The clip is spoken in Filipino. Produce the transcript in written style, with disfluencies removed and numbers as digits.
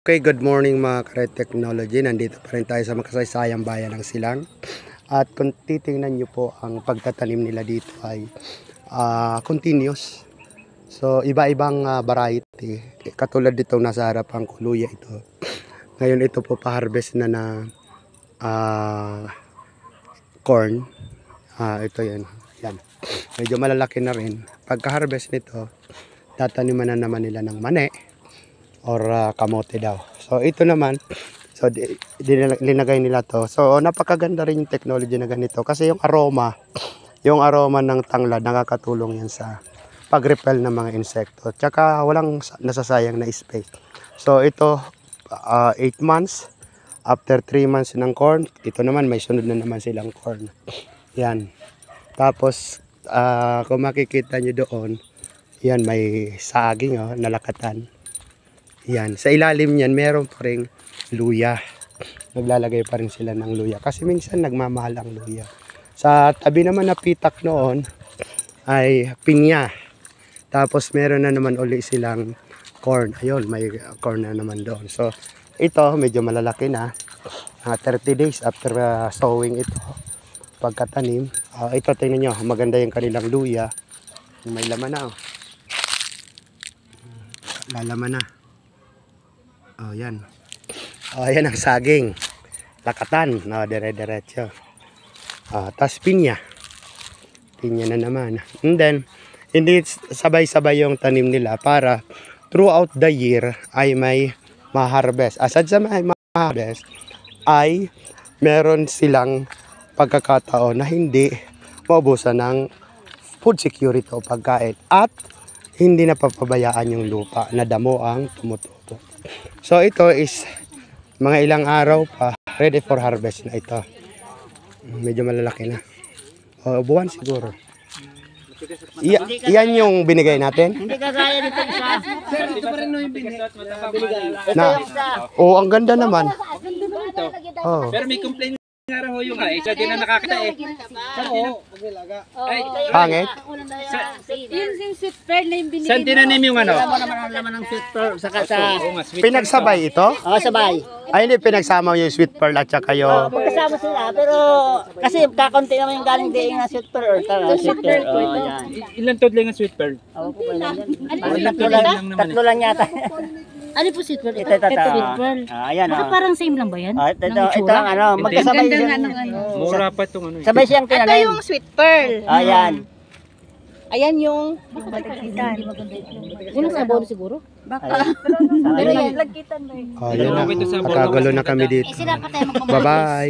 Okay, good morning mga ka-Red Technology. Nandito pa rin tayo sa makasaysayang bayan ng Silang. At kung titingnan nyo po, ang pagtatanim nila dito ay continuous. So, iba-ibang variety. Katulad dito nasa harapan ko, luya ito. Ngayon ito po pa-harvest na corn. Ito yan. Yan. Medyo malalaki na rin. Pagka-harvest nito, tataniman na naman nila ng mani or kamote daw. So ito naman, so linagay nila to. So napakaganda rin yung technology na ganito kasi yung aroma ng tanglad nakakatulong yan sa pag-repel ng mga insekto. Tsaka walang nasasayang na space. So ito 8 months, after 3 months ng corn, ito naman may sunod na naman silang corn. Yan. Tapos kung makikita nyo doon, yan may saging nalakatan. Yan, sa ilalim niyan meron pa ring luya. Naglalagay pa rin sila ng luya kasi minsan nagmamahal ang luya. Sa tabi naman na pitak noon ay pinya. Tapos meron na naman uli silang corn. Ayun, may corn na naman doon. So ito medyo malalaki na. 30 days after sowing ito, pagkatanim. Ito tingnan nyo, maganda yung kanilang luya. May laman na. Lalaman na. Yan. Yan ang saging. Lakatan. Dire-diretso. Tas pinya. Pinya na naman. And then, hindi sabay-sabay yung tanim nila para throughout the year ay may ma-harvest. Asad sa may ma-harvest ay meron silang pagkakataon na hindi maubusan ng food security o pagkain at hindi napapabayaan yung lupa na damo ang tumutubo. So ito is mga ilang araw pa ready for harvest na ito. Medyo malalaki na. Buwan siguro. Yan yung binigay natin. Hindi kagaya nito isa. Sir, ito pa rin yung binigay. Ang ganda naman. Pero may complaint nga raw yung isa din na nakakita Oo, magnilaga. Pangit? Yung sweet pearl na yung binigay. Saan tinanim yung ano? Alam mo naman ang laman ng sweet pearl. Saka sa... Pinagsabay ito? sabay. Ay, hindi pinagsama yung sweet pearl at saka yung... Magkasama sila. Pero kasi kakonti naman yung galing diing na sweet pearl. Sweet pearl po ito. Ilan tudling ang sweet pearl? Tatlo lang yata. Ano po sweet pearl? Ito. Sweet pearl. Ayan. Baka parang same lang ba yan? Ito ang ano. Magkasabay siyang... Mura pa itong ano. Sabay siyang tinanim. Ito yung sweet pearl. Ayan. Ayan yung... Yun ang sabon siguro? Pero yan. Lagkitan mo eh. Yun na. Nakagulo na kami dito. Sila pa tayo magpapalagay. Bye-bye.